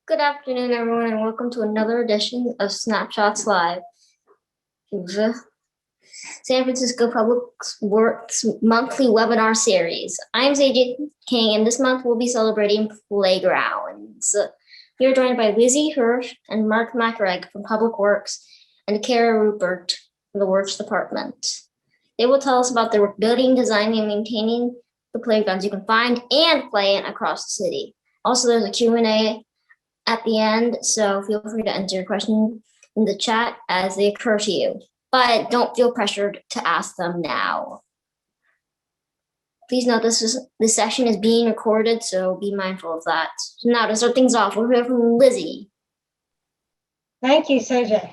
Good afternoon, everyone, and welcome to another edition of Snapshots Live. San Francisco Public Works monthly webinar series. I'm Seiji King, and this month we'll be celebrating playgrounds. We are joined by Lizzy Hirsch and Marc Macaraeg from Public Works and Cara Ruppert from the Works Department. They will tell us about their work building, designing, and maintaining the playgrounds you can find and play in across the city. Also, there's a Q&A at the end, so feel free to enter your question in the chat as they occur to you, but don't feel pressured to ask them now. Please note this session is being recorded, so be mindful of that. So now to start things off, we'll hear from Lizzy. Thank you, Seiji.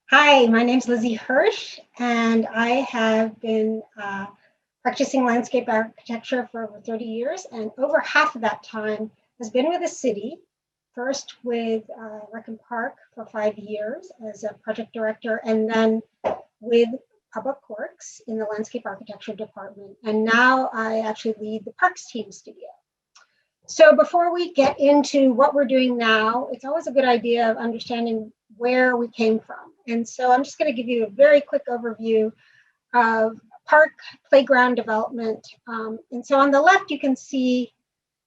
Hi, my name is Lizzy Hirsch, and I have been practicing landscape architecture for over 30 years, and over half of that time has been with the city. First with Conklin Park for 5 years as a project director, and then with Public Works in the landscape architecture department. And now I actually lead the Parks team studio. So before we get into what we're doing now, it's always a good idea of understanding where we came from. And so I'm just going to give you a very quick overview of park playground development. And so on the left, you can see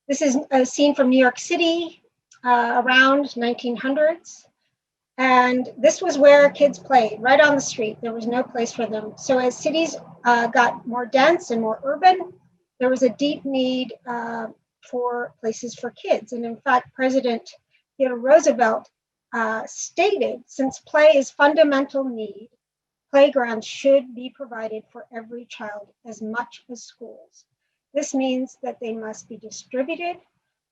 this is a scene from New York City. Around 1900s, and this was where kids played, right on the street. There was no place for them. So as cities got more dense and more urban, there was a deep need for places for kids. And in fact, President Theodore Roosevelt stated, since play is fundamental need, playgrounds should be provided for every child as much as schools. This means that they must be distributed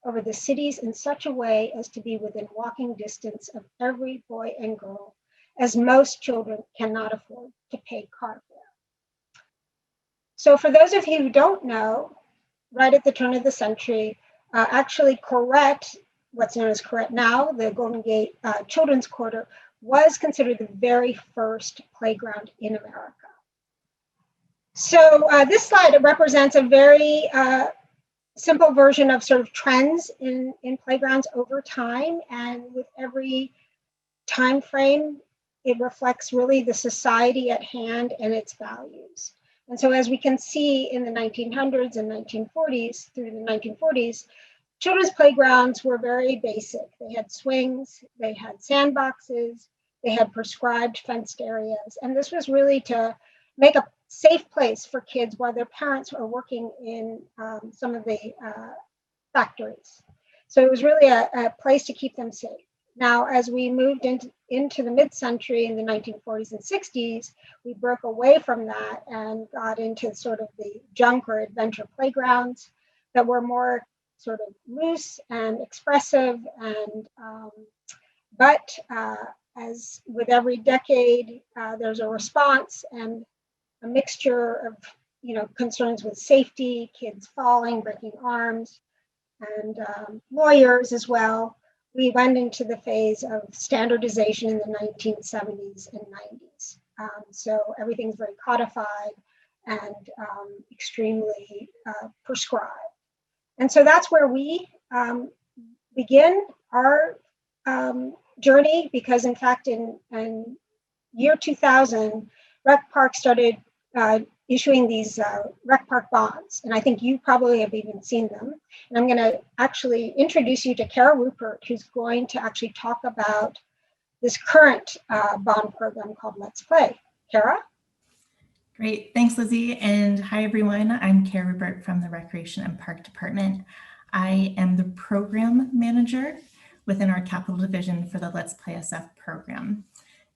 over the cities in such a way as to be within walking distance of every boy and girl, as most children cannot afford to pay car fare. So for those of you who don't know, right at the turn of the century, actually Correct, what's known as Correct now, the Golden Gate Children's Quarter, was considered the very first playground in America. So this slide represents a very simple version of sort of trends in playgrounds over time, and with every time frame, it reflects really the society at hand and its values. And so as we can see in the 1900s and 1940s, through the 1940s, children's playgrounds were very basic. They had swings, they had sandboxes, they had prescribed fenced areas, and this was really to make a safe place for kids while their parents are working in some of the factories. So it was really a place to keep them safe. Now, as we moved into the mid-century in the 1940s and 60s, we broke away from that and got into sort of the junk or adventure playgrounds that were more sort of loose and expressive. And but as with every decade, there's a response and a mixture of, concerns with safety, kids falling, breaking arms, and lawyers as well. We went into the phase of standardization in the 1970s and 90s. So everything's very codified and extremely prescribed. And so that's where we begin our journey, because in fact, in year 2000, Rec Park started issuing these Rec Park bonds, and I think you probably have even seen them. And I'm going to actually introduce you to Cara Ruppert, who's going to actually talk about this current bond program called Let's Play. Cara? Great, thanks Lizzie, and hi everyone. I'm Cara Ruppert from the Recreation and Park Department. I am the program manager within our capital division for the Let's Play SF program.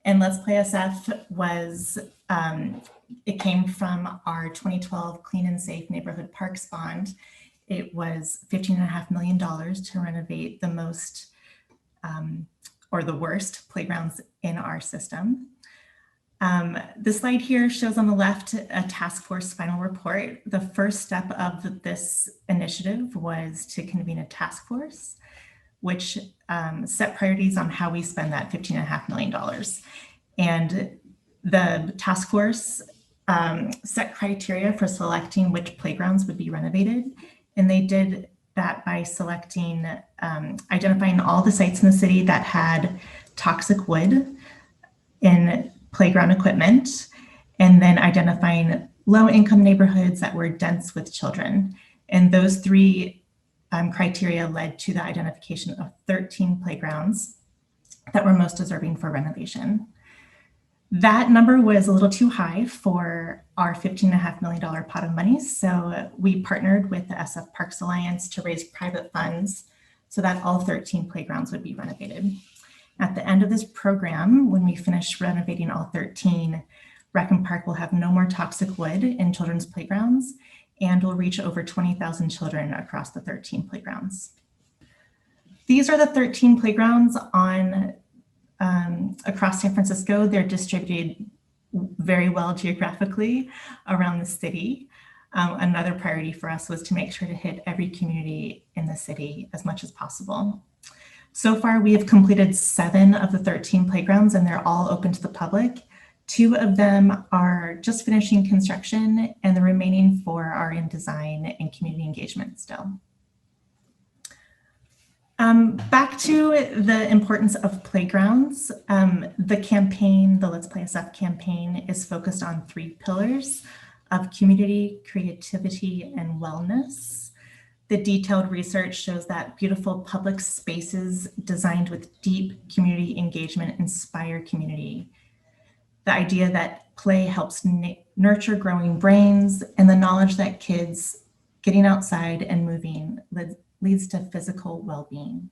And Let's Play SF was, it came from our 2012 Clean and Safe Neighborhood Parks Bond. It was $15.5 million to renovate the most or the worst playgrounds in our system. The slide here shows on the left a task force final report. The first step of this initiative was to convene a task force, which set priorities on how we spend that $15.5 million. And the task force set criteria for selecting which playgrounds would be renovated. And they did that by selecting, identifying all the sites in the city that had toxic wood in playground equipment, and then identifying low-income neighborhoods that were dense with children. And those three criteria led to the identification of 13 playgrounds that were most deserving for renovation. That number was a little too high for our $15.5 million pot of money. So we partnered with the SF Parks Alliance to raise private funds so that all 13 playgrounds would be renovated. At the end of this program, when we finish renovating all 13, Rec and Park will have no more toxic wood in children's playgrounds and will reach over 20,000 children across the 13 playgrounds. These are the 13 playgrounds on across San Francisco. They're distributed very well geographically around the city. Another priority for us was to make sure to hit every community in the city as much as possible. So far, we have completed 7 of the 13 playgrounds, and they're all open to the public. 2 of them are just finishing construction, and the remaining 4 are in design and community engagement still. Back to the importance of playgrounds. The campaign, the Let's Play SF campaign, is focused on 3 pillars of community, creativity, and wellness. The detailed research shows that beautiful public spaces designed with deep community engagement inspire community. The idea that play helps nurture growing brains, and the knowledge that kids getting outside and moving leads to physical well-being.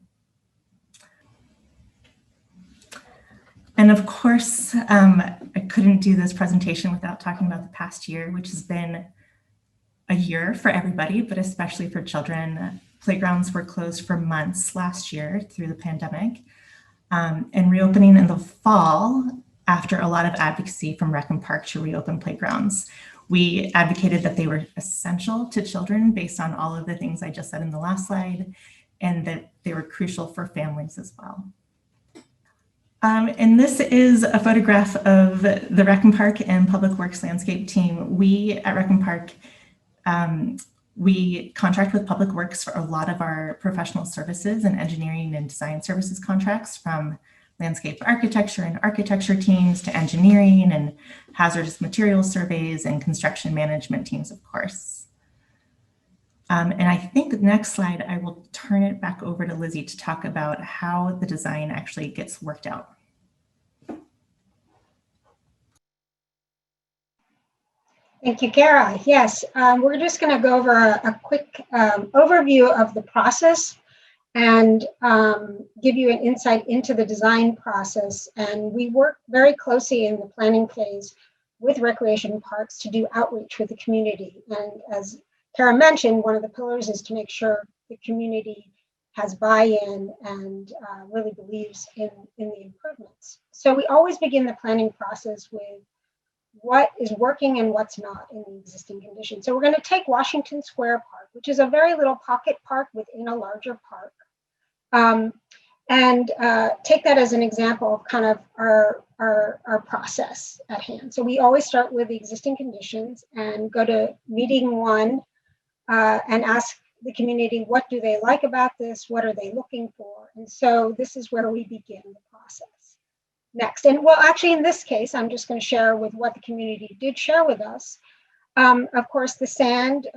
And of course, I couldn't do this presentation without talking about the past year, which has been a year for everybody, but especially for children. Playgrounds were closed for months last year through the pandemic, and reopening in the fall after a lot of advocacy from Rec and Park to reopen playgrounds. We advocated that they were essential to children based on all of the things I just said in the last slide, and that they were crucial for families as well. And this is a photograph of the Rec and Park and Public Works landscape team. We at Rec and Park, we contract with Public Works for a lot of our professional services and engineering and design services contracts, from landscape architecture and architecture teams to engineering and hazardous materials surveys and construction management teams, of course. And I think the next slide, I will turn it back over to Lizzie to talk about how the design actually gets worked out. Thank you, Cara. Yes, we're just going to go over a quick overview of the process and give you an insight into the design process. And we work very closely in the planning phase with recreation parks to do outreach with the community. And as Cara mentioned, one of the pillars is to make sure the community has buy-in and really believes in the improvements. So we always begin the planning process with what is working and what's not in the existing conditions. So we're going to take Washington Square Park, which is a very little pocket park within a larger park, and take that as an example of kind of our process at hand. So we always start with the existing conditions and go to meeting 1 and ask the community, what do they like about this? What are they looking for? And so this is where we begin the process. Next, and well, actually in this case, I'm just going to share with what the community did share with us. Of course, the sand,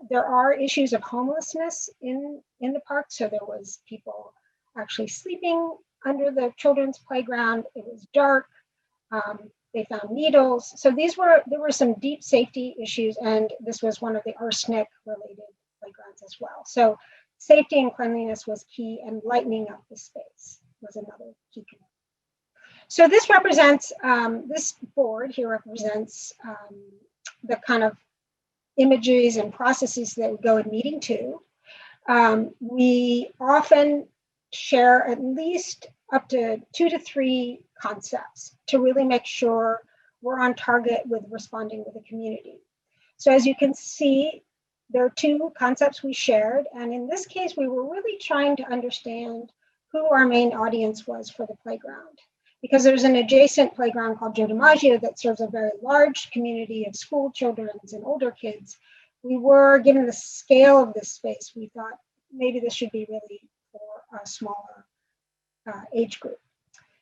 there are issues of homelessness in the park. So there was people actually sleeping under the children's playground. It was dark. They found needles. So there were some deep safety issues, and this was one of the arsenic related playgrounds as well. So safety and cleanliness was key, and lightening up the space was another key component. So this represents, this board here represents the kind of images and processes that we go in meeting 2. We often share at least up to 2 to 3 concepts to really make sure we're on target with responding with the community. So as you can see, there are 2 concepts we shared. And in this case, we were really trying to understand who our main audience was for the playground. Because there's an adjacent playground called Joe DiMaggio that serves a very large community of school children and older kids. We were, given the scale of this space, we thought maybe this should be really for a smaller age group.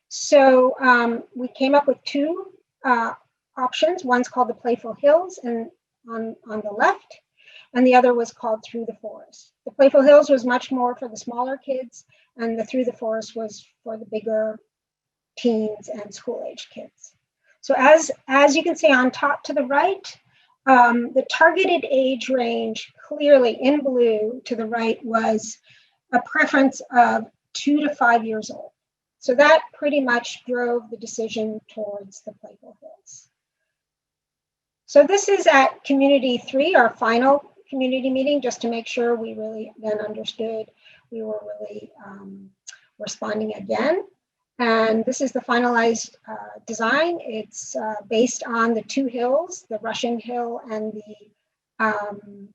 So we came up with two options. One's called the Playful Hills and on the left, and the other was called Through the Forest. The Playful Hills was much more for the smaller kids, and the Through the Forest was for the bigger teens and school-age kids. So as you can see on top to the right, the targeted age range clearly in blue to the right was a preference of 2 to 5 years old. So that pretty much drove the decision towards the Playful Hills. So this is at Community 3, our final community meeting, just to make sure we really then understood we were really responding again. And this is the finalized design. It's based on the two hills, the Russian Hill and the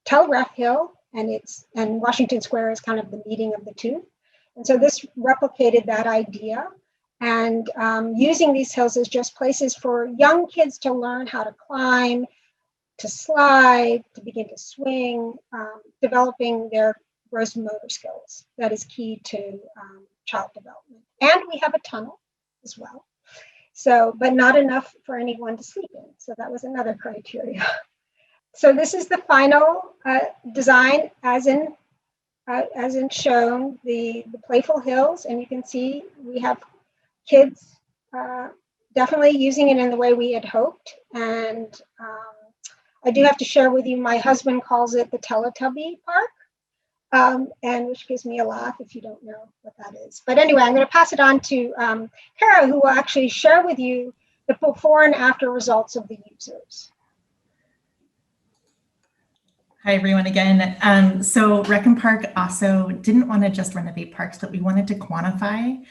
Telegraph Hill, and Washington Square is kind of the meeting of the two. And so this replicated that idea. And using these hills as just places for young kids to learn how to climb, to slide, to begin to swing, developing their gross motor skills. That is key to child development. And we have a tunnel as well. So, but not enough for anyone to sleep in. So that was another criteria. So this is the final design as in shown, the Playful Hills, and you can see we have kids definitely using it in the way we had hoped. And I do have to share with you, my husband calls it the Teletubby Park, and which gives me a laugh if you don't know what that is. But anyway, I'm going to pass it on to Cara, who will actually share with you the before and after results of the users. Hi, everyone again. So Rec and Park also didn't want to just renovate parks, but we wanted to quantify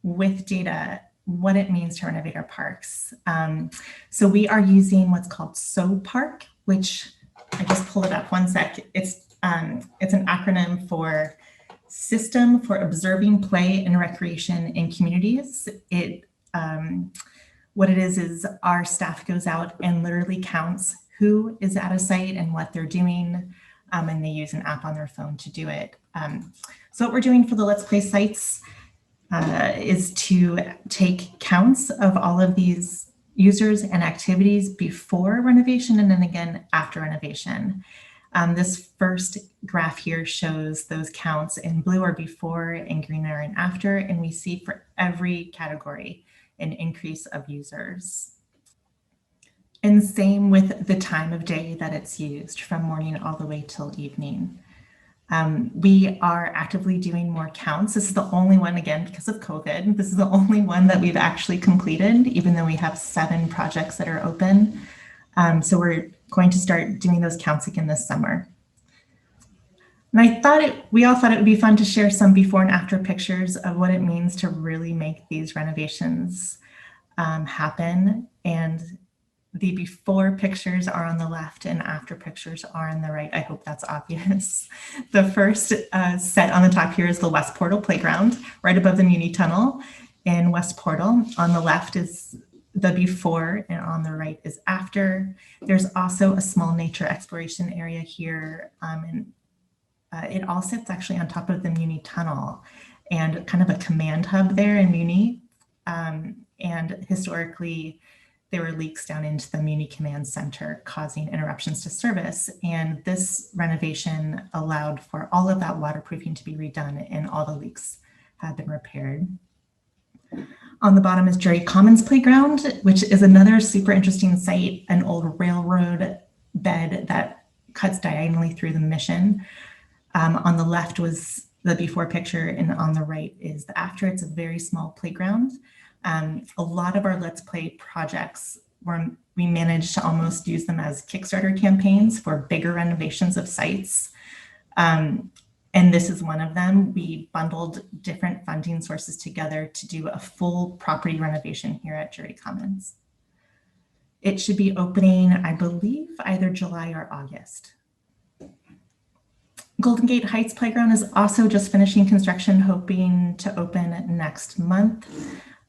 with data what it means to renovate our parks. So we are using what's called SoPark, which I just pulled it up one sec. It's an acronym for System for Observing Play and Recreation in Communities. What it is our staff goes out and literally counts who is at a site and what they're doing, and they use an app on their phone to do it. So what we're doing for the Let's Play sites is to take counts of all of these users and activities before renovation and then again after renovation. This first graph here shows those counts. In blue are before, and green are in after, and we see for every category an increase of users. And same with the time of day that it's used, from morning all the way till evening. We are actively doing more counts. This is the only one, again, because of COVID, this is the only one that we've actually completed, even though we have 7 projects that are open. So we're going to start doing those counts again this summer. And we all thought it would be fun to share some before and after pictures of what it means to really make these renovations happen. And the before pictures are on the left and after pictures are on the right. I hope that's obvious. The first set on the top here is the West Portal Playground, right above the Muni Tunnel in West Portal. On the left is the before, and on the right is after. There's also a small nature exploration area here, and it all sits actually on top of the Muni Tunnel and kind of a command hub there in Muni. And historically, there were leaks down into the Muni Command Center causing interruptions to service. And this renovation allowed for all of that waterproofing to be redone and all the leaks have been repaired. On the bottom is Jerry Commons Playground, which is another super interesting site, an old railroad bed that cuts diagonally through the Mission. On the left was the before picture, and on the right is the after. It's a very small playground. A lot of our Let's Play projects, we managed to almost use them as Kickstarter campaigns for bigger renovations of sites. And this is one of them. We bundled different funding sources together to do a full property renovation here at Jerry Commons. It should be opening, I believe, either July or August. Golden Gate Heights Playground is also just finishing construction, hoping to open next month.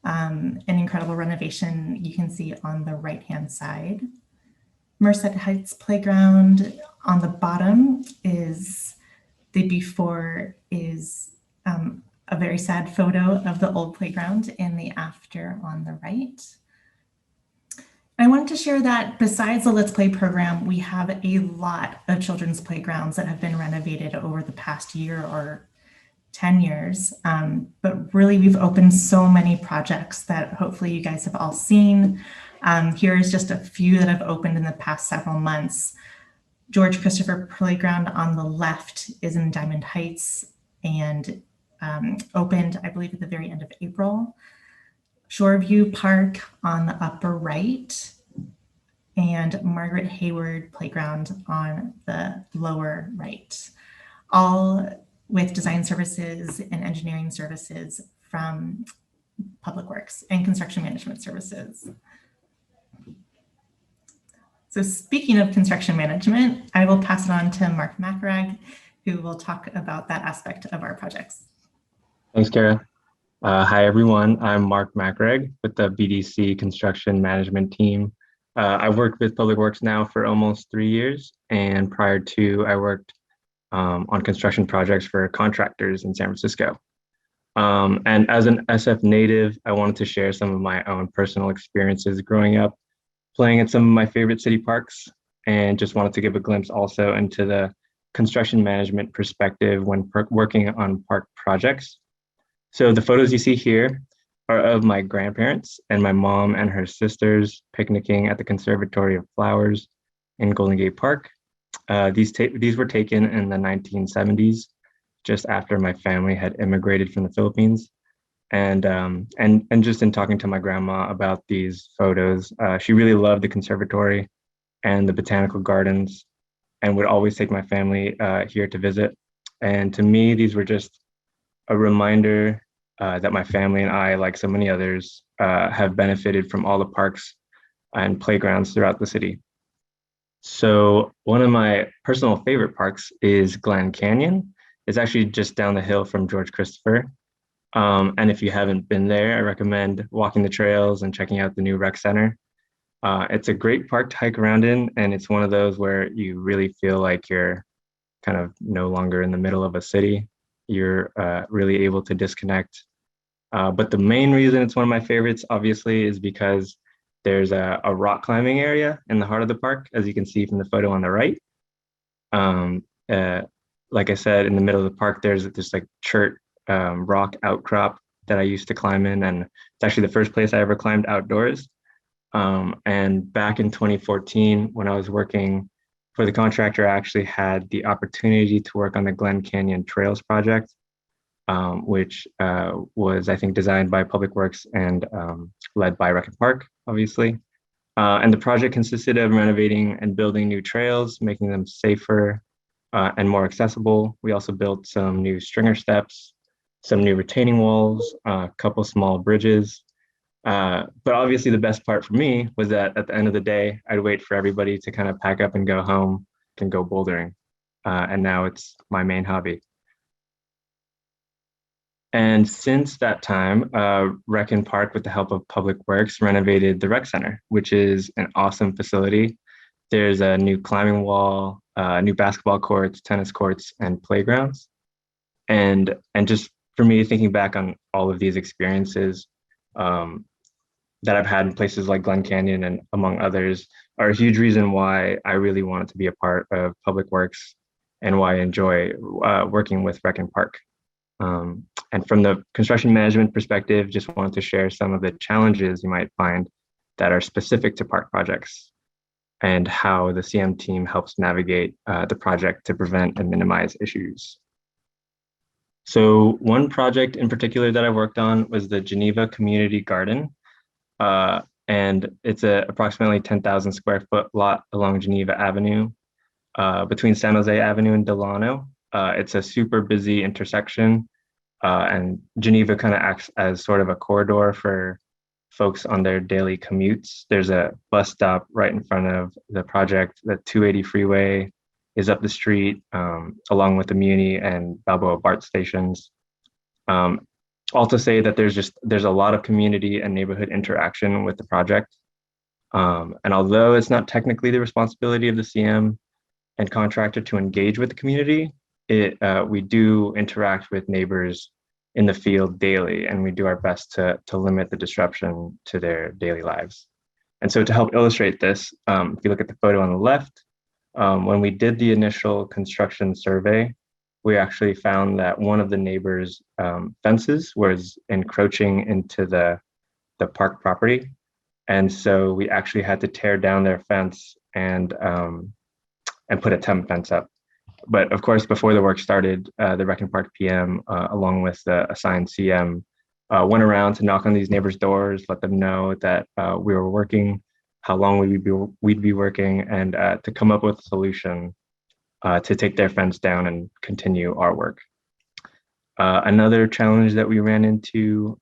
An incredible renovation you can see on the right-hand side. Merced Heights Playground on the bottom is The before is a very sad photo of the old playground, and the after on the right. I wanted to share that besides the Let's Play program, we have a lot of children's playgrounds that have been renovated over the past year or 10 years. But really, we've opened so many projects that hopefully you guys have all seen. Here is just a few that have opened in the past several months. George Christopher Playground on the left is in Diamond Heights and opened, I believe, at the very end of April. Shoreview Park on the upper right, and Margaret Hayward Playground on the lower right, all with design services and engineering services from Public Works and construction management services. So speaking of construction management, I will pass it on to Marc Macaraeg, who will talk about that aspect of our projects. Thanks, Cara. Hi, everyone. I'm Marc Macaraeg with the BDC construction management team. I've worked with Public Works now for almost 3 years, and prior to, I worked on construction projects for contractors in San Francisco. And as an SF native, I wanted to share some of my own personal experiences growing up, playing at some of my favorite city parks, and just wanted to give a glimpse also into the construction management perspective when working on park projects. So the photos you see here are of my grandparents and my mom and her sisters picnicking at the Conservatory of Flowers in Golden Gate Park. These were taken in the 1970s, just after my family had immigrated from the Philippines. And just in talking to my grandma about these photos, she really loved the conservatory and the botanical gardens and would always take my family here to visit. And to me, these were just a reminder that my family and I, like so many others, have benefited from all the parks and playgrounds throughout the city. So one of my personal favorite parks is Glen Canyon. It's actually just down the hill from George Christopher. And if you haven't been there, I recommend walking the trails and checking out the new rec center. It's a great park to hike around in, and it's one of those where you really feel like you're kind of no longer in the middle of a city. You're really able to disconnect. But the main reason it's one of my favorites, obviously, is because there's a rock climbing area in the heart of the park, as you can see from the photo on the right. Like I said, in the middle of the park, there's this like chert rock outcrop that I used to climb in, and it's actually the first place I ever climbed outdoors. And back in 2014, when I was working for the contractor, I actually had the opportunity to work on the Glen Canyon Trails project, which was, I think, designed by Public Works and led by Rec and Park, obviously. And the project consisted of renovating and building new trails, making them safer and more accessible. We also built some new stringer steps, some new retaining walls, a couple small bridges. But obviously the best part for me was that at the end of the day, I'd wait for everybody to kind of pack up and go home and go bouldering. And now it's my main hobby. And since that time, Rec and Park, with the help of Public Works, renovated the rec center, which is an awesome facility. There's a new climbing wall, new basketball courts, tennis courts, and playgrounds. And just for me, thinking back on all of these experiences that I've had in places like Glen Canyon and among others are a huge reason why I really wanted to be a part of Public Works and why I enjoy working with Rec and Park. And from the construction management perspective, just wanted to share some of the challenges you might find that are specific to park projects and how the CM team helps navigate the project to prevent and minimize issues. So one project in particular that I worked on was the Geneva Community Garden. And it's a approximately 10,000 square foot lot along Geneva Avenue between San Jose Avenue and Delano. It's a super busy intersection. And Geneva kind of acts as sort of a corridor for folks on their daily commutes. There's a bus stop right in front of the project. The 280 freeway is up the street, along with the Muni and Balboa BART stations. All to say that there's a lot of community and neighborhood interaction with the project. And although it's not technically the responsibility of the CM and contractor to engage with the community, we do interact with neighbors in the field daily, and we do our best to limit the disruption to their daily lives. And so to help illustrate this, if you look at the photo on the left, when we did the initial construction survey, we actually found that one of the neighbors' fences was encroaching into the park property. And so we actually had to tear down their fence and put a temp fence up. But of course, before the work started, the Rec and Park PM, along with the assigned CM, went around to knock on these neighbors' doors, let them know that we were working, how long we'd be working, and to come up with a solution to take their fence down and continue our work. Another challenge that we ran into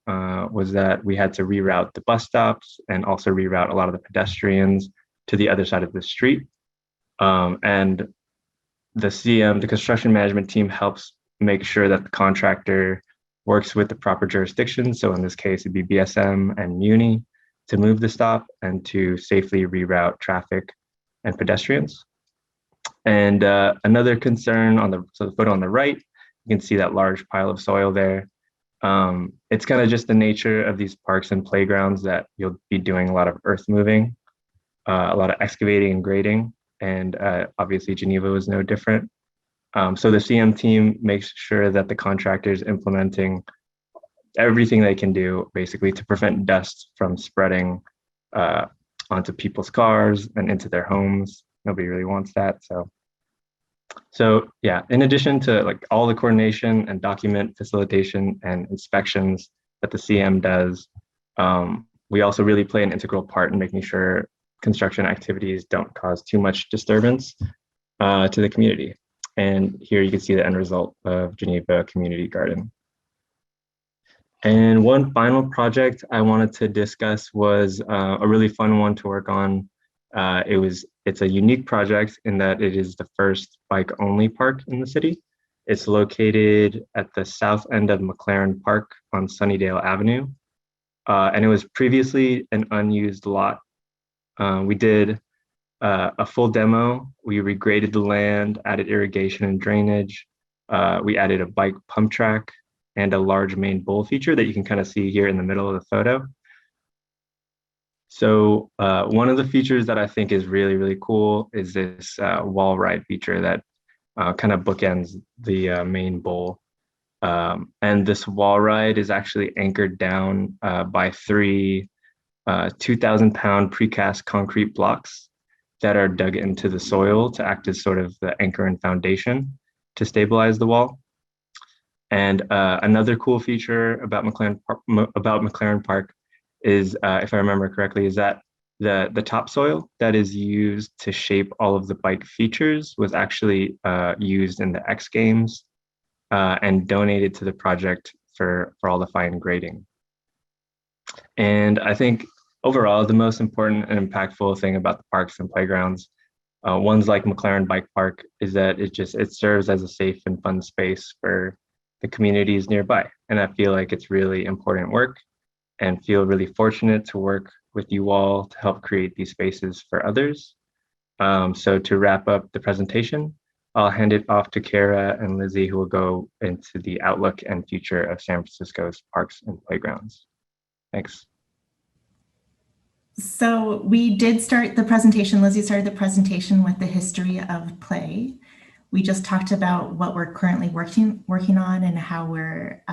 was that we had to reroute the bus stops and also reroute a lot of the pedestrians to the other side of the street. And the CM, the construction management team, helps make sure that the contractor works with the proper jurisdiction. So in this case, it'd be BSM and Muni to move the stop and to safely reroute traffic and pedestrians. And another concern so the photo on the right, you can see that large pile of soil there. It's kind of just the nature of these parks and playgrounds that you'll be doing a lot of earth moving, a lot of excavating and grading. And obviously Geneva was no different. So the CM team makes sure that the contractor is implementing everything they can do basically to prevent dust from spreading onto people's cars and into their homes. Nobody really wants that. So yeah, in addition to like all the coordination and document facilitation and inspections that the CM does, we also really play an integral part in making sure construction activities don't cause too much disturbance to the community. And here you can see the end result of Geneva Community Garden. And one final project I wanted to discuss was a really fun one to work on. It's a unique project in that it is the first bike-only park in the city. It's located at the south end of McLaren Park on Sunnydale Avenue. And it was previously an unused lot. We did a full demo. We regraded the land, added irrigation and drainage. We added a bike pump track and a large main bowl feature that you can kind of see here in the middle of the photo. So one of the features that I think is really, really cool is this wall ride feature that kind of bookends the main bowl. And this wall ride is actually anchored down by three 2,000-pound precast concrete blocks that are dug into the soil to act as sort of the anchor and foundation to stabilize the wall. And another cool feature about McLaren Park is, if I remember correctly, is that the topsoil that is used to shape all of the bike features was actually used in the X Games and donated to the project for all the fine grading. And I think overall, the most important and impactful thing about the parks and playgrounds, ones like McLaren Bike Park, is that it serves as a safe and fun space for the communities nearby. And I feel like it's really important work and feel really fortunate to work with you all to help create these spaces for others. So to wrap up the presentation, I'll hand it off to Cara and Lizzie, who will go into the outlook and future of San Francisco's parks and playgrounds. Thanks. So we did start the presentation, Lizzie started the presentation with the history of play. We just talked about what we're currently working on and how we're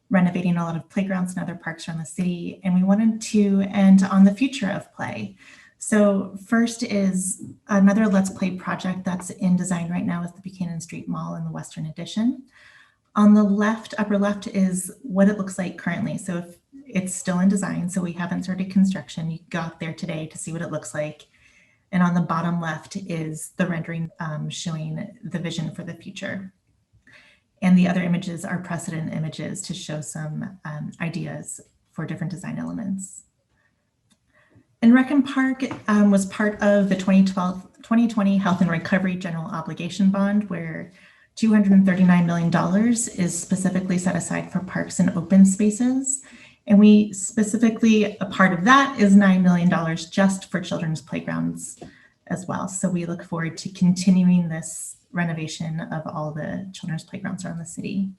renovating a lot of playgrounds and other parks around the city. And we wanted to end on the future of play. So first is another Let's Play project that's in design right now is the Buchanan Street Mall in the Western Addition. On the left, upper left, is what it looks like currently. So if it's still in design, so we haven't started construction. You got there today to see what it looks like. And on the bottom left is the rendering showing the vision for the future. And the other images are precedent images to show some ideas for different design elements. And Rec and Park was part of the 2020 Health and Recovery General Obligation Bond, where $239 million is specifically set aside for parks and open spaces. And we specifically, a part of that is $9 million just for children's playgrounds as well. So we look forward to continuing this renovation of all the children's playgrounds around the city.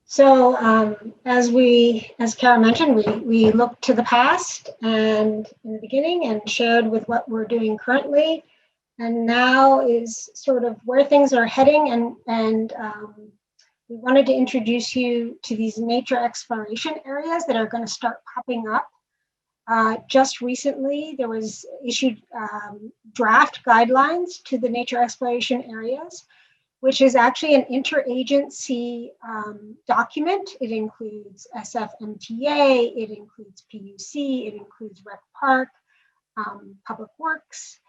So as Cara mentioned, we looked to the past and in the beginning and showed with what we're doing currently. And now is sort of where things are heading. And we wanted to introduce you to these nature exploration areas that are going to start popping up. Just recently, there was issued draft guidelines to the nature exploration areas, which is actually an interagency document. It includes SFMTA, it includes PUC, it includes Rec Park, Public Works.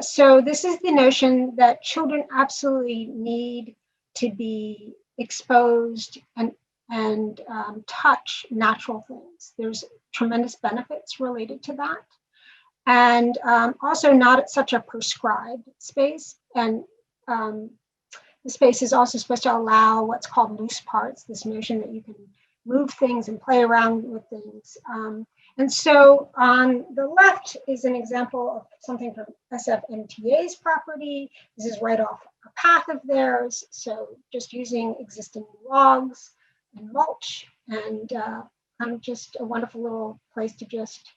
So this is the notion that children absolutely need to be exposed and touch natural things. There's tremendous benefits related to that. And also not at such a prescribed space. And the space is also supposed to allow what's called loose parts, this notion that you can move things and play around with things. And so on the left is an example of something from SFMTA's property. This is right off a path of theirs. So just using existing logs and mulch, and just a wonderful little place to just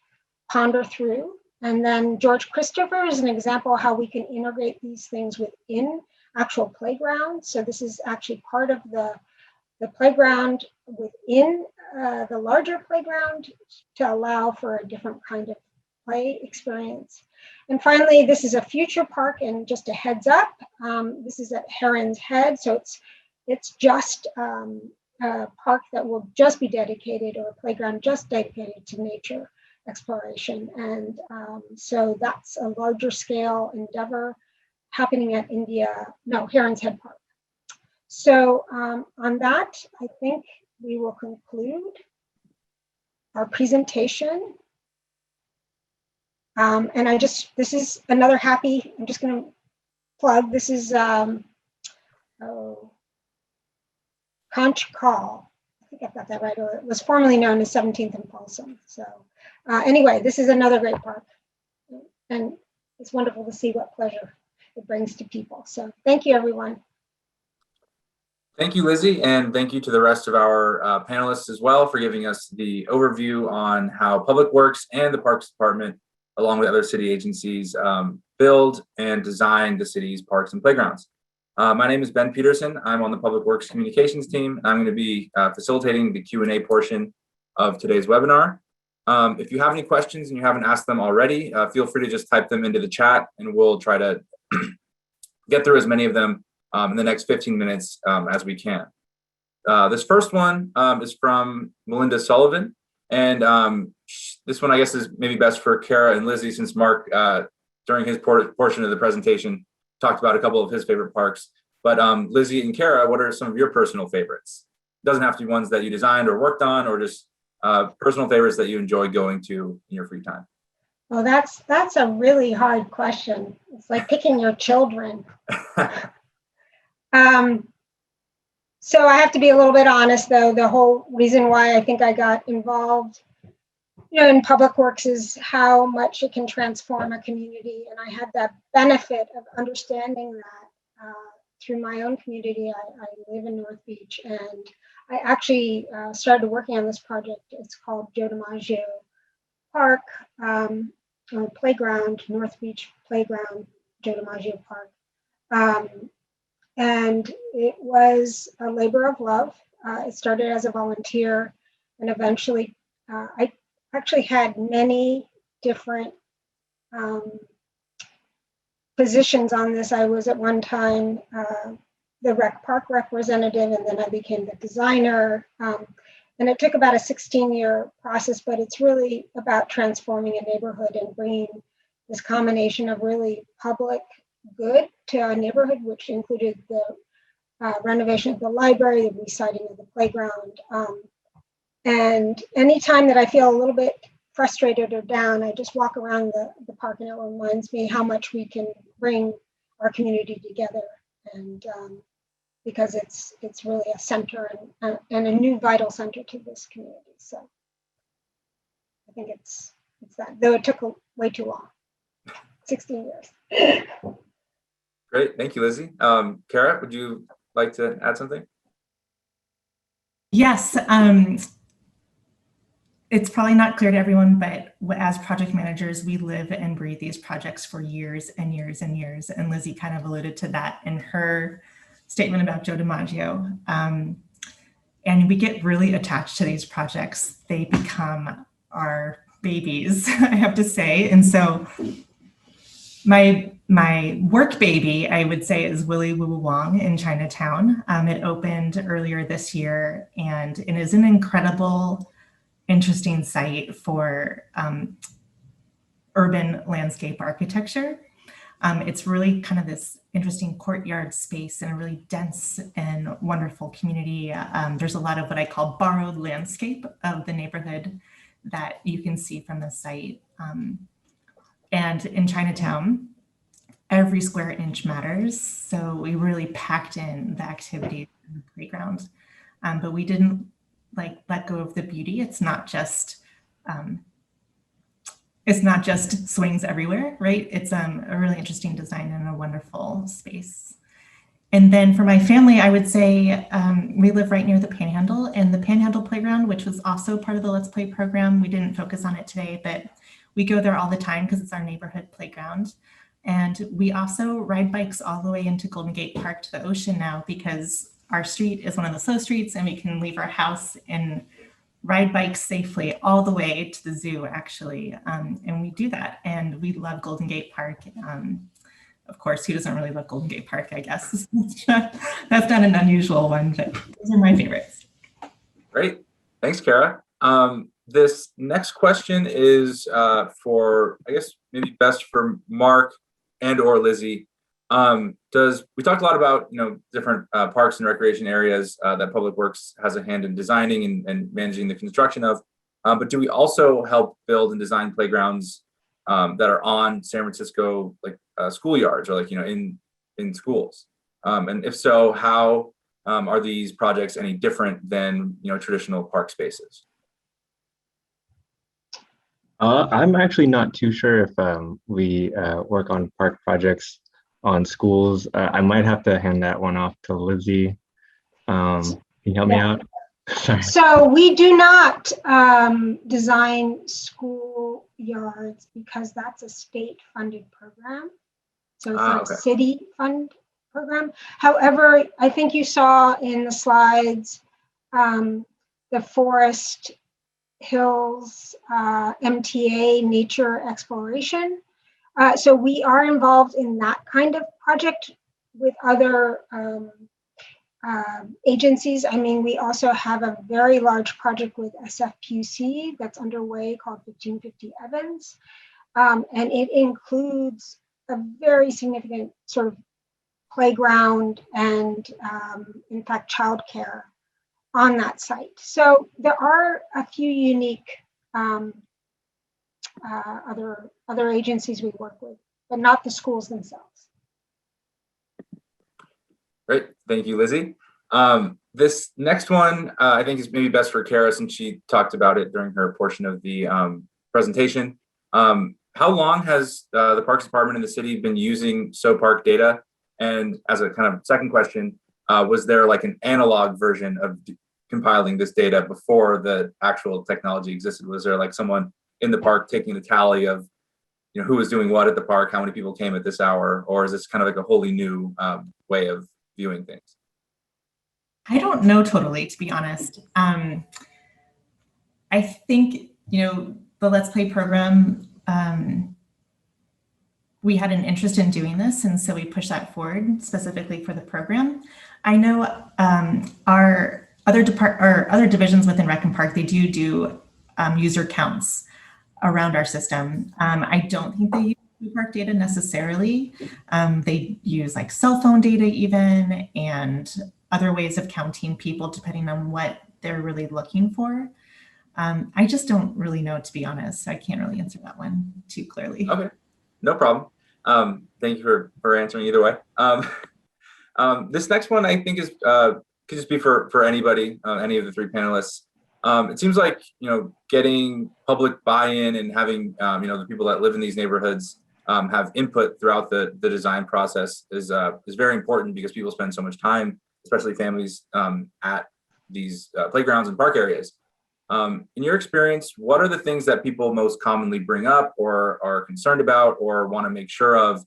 ponder through. And then George Christopher is an example of how we can integrate these things within actual playgrounds. So this is actually part of the playground within the larger playground to allow for a different kind of play experience. And finally, this is a future park, and just a heads up, this is at Heron's Head. So it's just a park that will just be dedicated, or a playground just dedicated to nature exploration. And so that's a larger scale endeavor happening at Heron's Head Park. So on that, I think we will conclude our presentation. And this is another happy, I'm just going to plug, this is Conch Call. I think I've got that right. Or it was formerly known as 17th and Folsom. So anyway, this is another great park. And it's wonderful to see what pleasure it brings to people. So thank you, everyone. Thank you, Lizzie, and thank you to the rest of our panelists as well for giving us the overview on how Public Works and the Parks Department, along with other city agencies, build and design the city's parks and playgrounds. My name is Ben Peterson. I'm on the Public Works Communications team. I'm going to be facilitating the Q&A portion of today's webinar. If you have any questions and you haven't asked them already, feel free to just type them into the chat, and we'll try to get through as many of them in the next 15 minutes as we can. This first one is from Melinda Sullivan. And this one, I guess, is maybe best for Cara and Lizzie, since Mark, during his portion of the presentation, talked about a couple of his favorite parks. But Lizzie and Cara, what are some of your personal favorites? It doesn't have to be ones that you designed or worked on, or just personal favorites that you enjoy going to in your free time. Well, that's a really hard question. It's like picking your children. So I have to be a little bit honest, though. The whole reason why I think I got involved, in Public Works is how much it can transform a community. And I had that benefit of understanding that through my own community. I live in North Beach, and I actually started working on this project. It's called Joe DiMaggio Park, Playground, North Beach Playground, Joe DiMaggio Park. And it was a labor of love. It started as a volunteer, and eventually I actually had many different positions on this. I was at one time the Rec Park representative, and then I became the designer. And it took about a 16-year process, but it's really about transforming a neighborhood and bringing this combination of really public good to our neighborhood, which included the renovation of the library, the resiting of the playground. And anytime that I feel a little bit frustrated or down, I just walk around the park, and it reminds me how much we can bring our community together. And because it's really a center and a new vital center to this community. So I think it's that, though it took way too long, 16 years. Great, thank you, Lizzie. Cara, would you like to add something? Yes, it's probably not clear to everyone, but as project managers, we live and breathe these projects for years and years and years. And Lizzie kind of alluded to that in her statement about Joe DiMaggio. And we get really attached to these projects. They become our babies, I have to say. And so my work baby, I would say, is Willy Woo Wong in Chinatown. It opened earlier this year, and it is an incredible, interesting site for urban landscape architecture. It's really kind of this interesting courtyard space in a really dense and wonderful community. There's a lot of what I call borrowed landscape of the neighborhood that you can see from the site. And in Chinatown, every square inch matters. So we really packed in the activities in the playground, but we didn't let go of the beauty. It's not just swings everywhere, right? It's a really interesting design and a wonderful space. And then for my family, I would say we live right near the Panhandle, and the Panhandle Playground, which was also part of the Let's Play program. We didn't focus on it today, but we go there all the time because it's our neighborhood playground. And we also ride bikes all the way into Golden Gate Park to the ocean now, because our street is one of the slow streets and we can leave our house and ride bikes safely all the way to the zoo, actually. And we do that, and we love Golden Gate Park. Of course, who doesn't really love Golden Gate Park, I guess. That's not an unusual one, but those are my favorites. Great, thanks, Cara. This next question is for, I guess, maybe best for Mark and or Lizzie. We talked a lot about, different parks and recreation areas that Public Works has a hand in designing and managing the construction of, but do we also help build and design playgrounds that are on San Francisco schoolyards, or in schools? And if so, how are these projects any different than traditional park spaces? I'm actually not too sure if we work on park projects on schools. I might have to hand that one off to Lizzie. Can you help me out? Sorry. So we do not design school yards because that's a state-funded program. So it's not a city-funded program. However, I think you saw in the slides the Forest Hills MTA nature exploration. So we are involved in that kind of project with other agencies. I mean, we also have a very large project with SFPUC that's underway called 1550 Evans. And it includes a very significant sort of playground and in fact, childcare on that site. So there are a few unique other agencies we work with, but not the schools themselves. Great, thank you, Lizzie. This next one I think is maybe best for Cara, since she talked about it during her portion of the presentation. How long has the Parks Department in the city been using SoPark data? And as a kind of second question, was there an analog version of compiling this data before the actual technology existed? Was there someone in the park taking the tally of who was doing what at the park, how many people came at this hour, or is this kind of a wholly new way of viewing things? I don't know totally, to be honest. I think, the Let's Play program, we had an interest in doing this, and so we pushed that forward specifically for the program. I know our other divisions within Rec and Park, they do user counts around our system. I don't think they use park data necessarily. They use cell phone data even, and other ways of counting people depending on what they're really looking for. I just don't really know, to be honest. I can't really answer that one too clearly. Okay, no problem. Thank you for answering either way. This next one I think is could just be for anybody, any of the three panelists. It seems like getting public buy-in and having the people that live in these neighborhoods have input throughout the design process is very important because people spend so much time, especially families, at these playgrounds and park areas. In your experience, what are the things that people most commonly bring up or are concerned about or want to make sure of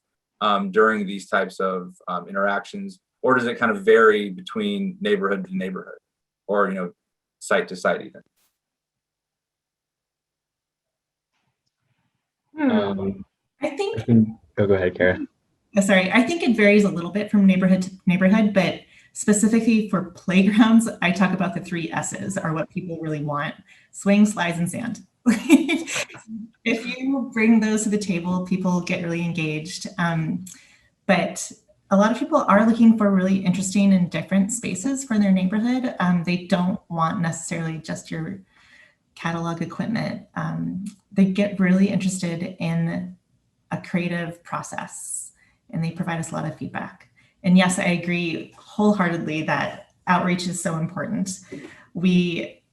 during these types of interactions? Or does it kind of vary between neighborhood to neighborhood or, site to site even? I think, Go ahead, Cara. sorry, I think it varies a little bit from neighborhood to neighborhood, but specifically for playgrounds, I talk about the 3 S's are what people really want: swing, slides, and sand. If you bring those to the table, people get really engaged. But a lot of people are looking for really interesting and different spaces for their neighborhood. They don't want necessarily just your catalog equipment. They get really interested in a creative process, and they provide us a lot of feedback. And yes, I agree wholeheartedly that outreach is so important. We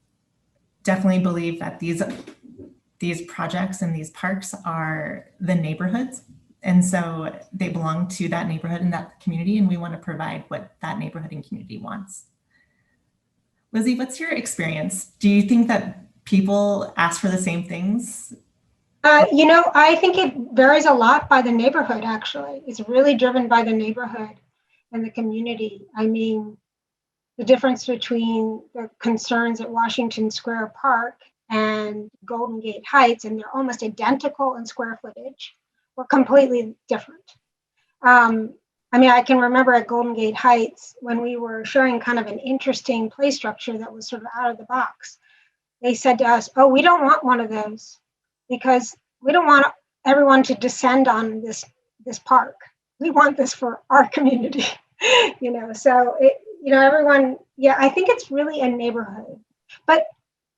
definitely believe that these projects and these parks are the neighborhoods. And so they belong to that neighborhood and that community, and we want to provide what that neighborhood and community wants. Lizzie, what's your experience? Do you think that people ask for the same things? I think it varies a lot by the neighborhood, actually. It's really driven by the neighborhood and the community. I mean, the difference between the concerns at Washington Square Park and Golden Gate Heights, and they're almost identical in square footage, were completely different. I can remember at Golden Gate Heights when we were showing kind of an interesting play structure that was sort of out of the box. They said to us, "Oh, we don't want one of those because we don't want everyone to descend on this park. We want this for our community." So everyone, I think it's really a neighborhood. But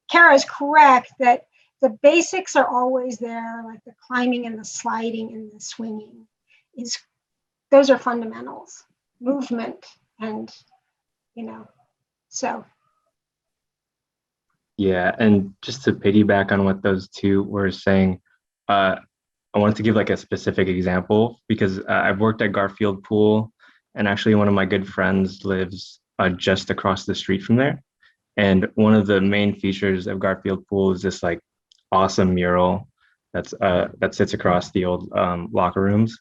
Cara is correct that the basics are always there, like the climbing and the sliding and the swinging. Those are fundamentals, movement, and so. Yeah, and just to piggyback on what those two were saying, I wanted to give like a specific example because I've worked at Garfield Pool, and actually one of my good friends lives just across the street from there. And one of the main features of Garfield Pool is this like awesome mural that sits across the old locker rooms.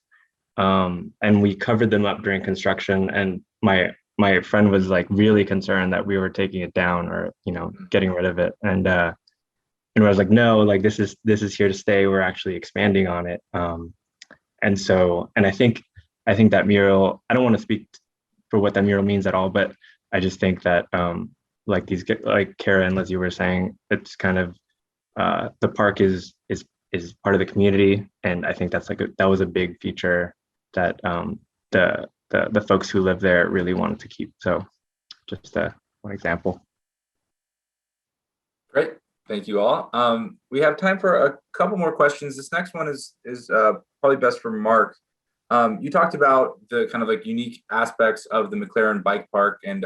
And we covered them up during construction, and my friend was like really concerned that we were taking it down or getting rid of it, and I was like, no, like this is here to stay. We're actually expanding on it. And I think that mural, I don't want to speak for what that mural means at all, but I just think that like Cara and Lizzie were saying, it's kind of the park is part of the community, and I think that's that was a big feature that the folks who live there really wanted to keep. So just one example. Great, thank you all. We have time for a couple more questions. This next one is probably best for Mark. You talked about the kind of like unique aspects of the McLaren Bike Park and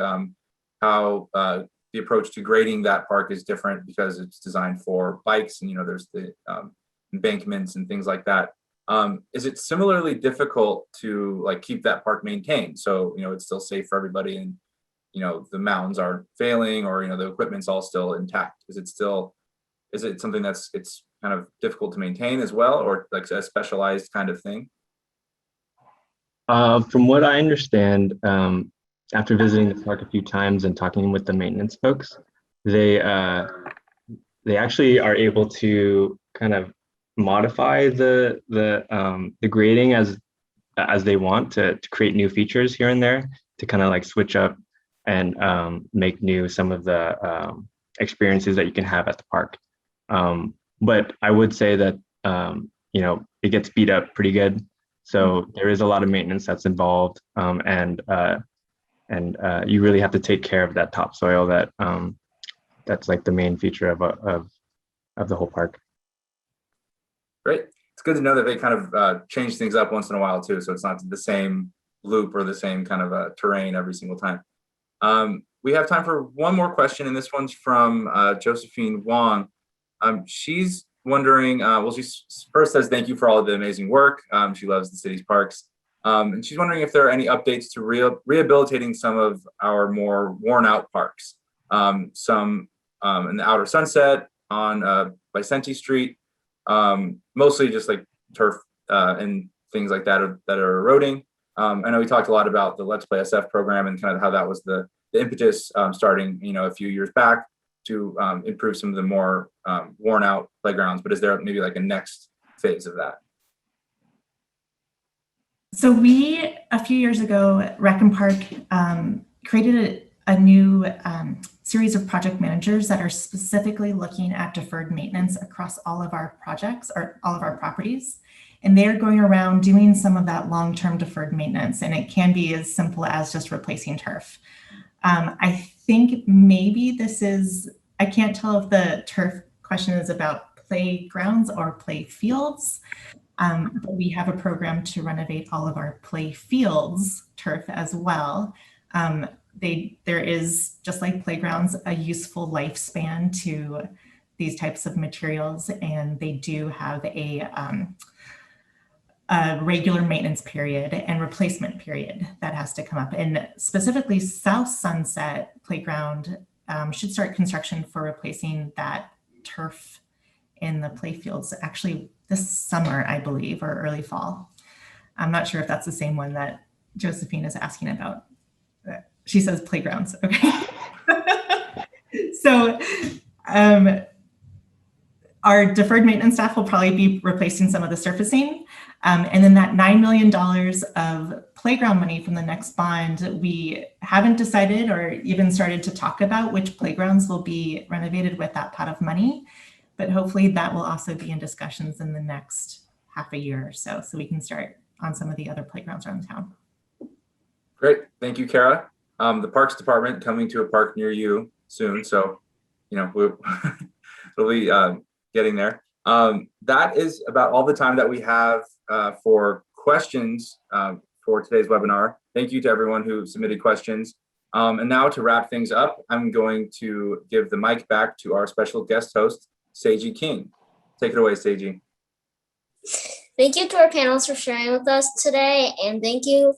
how the approach to grading that park is different because it's designed for bikes, and there's the embankments and things like that. Is it similarly difficult to like keep that park maintained so it's still safe for everybody, and the mountains aren't failing, or the equipment's all still intact? Is it something it's kind of difficult to maintain as well, or like a specialized kind of thing? From what I understand, after visiting the park a few times and talking with the maintenance folks, they actually are able to kind of modify the grading as they want to create new features here and there to kind of like switch up and make new some of the experiences that you can have at the park. But I would say that it gets beat up pretty good. So there is a lot of maintenance that's involved, and you really have to take care of that topsoil that's like the main feature of the whole park. Great. It's good to know that they kind of change things up once in a while too, so it's not the same loop or the same kind of terrain every single time. We have time for one more question, and this one's from Josephine Wong. She's wondering, well, she first says thank you for all of the amazing work. She loves the city's parks. And she's wondering if there are any updates to rehabilitating some of our more worn out parks. Some in the Outer Sunset on Vicente Street, mostly just like turf and things like that are eroding. I know we talked a lot about the LetsPlay SF program and kind of how that was the impetus starting, a few years back to improve some of the more worn out playgrounds. But is there maybe like a next phase of that? So we, a few years ago, Rec and Park created a new series of project managers that are specifically looking at deferred maintenance across all of our projects or all of our properties. And they're going around doing some of that long-term deferred maintenance. And it can be as simple as just replacing turf. I think maybe this is, I can't tell if the turf question is about playgrounds or play fields. But we have a program to renovate all of our play fields turf as well. There is, just like playgrounds, a useful lifespan to these types of materials, and they do have a regular maintenance period and replacement period that has to come up. And specifically, South Sunset Playground should start construction for replacing that turf in the play fields actually this summer, I believe, or early fall. I'm not sure if that's the same one that Josephine is asking about. She says playgrounds, okay. So our deferred maintenance staff will probably be replacing some of the surfacing. And then that $9 million of playground money from the next bond, we haven't decided or even started to talk about which playgrounds will be renovated with that pot of money. But hopefully that will also be in discussions in the next half a year or so we can start on some of the other playgrounds around town. Great, thank you, Cara. The Parks Department coming to a park near you soon, so we'll be getting there. That is about all the time that we have for questions for today's webinar. Thank you to everyone who submitted questions. And now to wrap things up, I'm going to give the mic back to our special guest host, Seiji King. Take it away, Seiji. Thank you to our panelists for sharing with us today, and thank you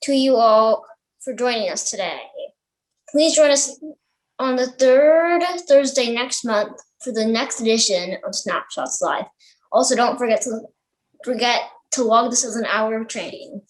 to you all for joining us today. Please join us on the third Thursday next month for the next edition of Snapshots Live. Also, don't forget to log this as an hour of training.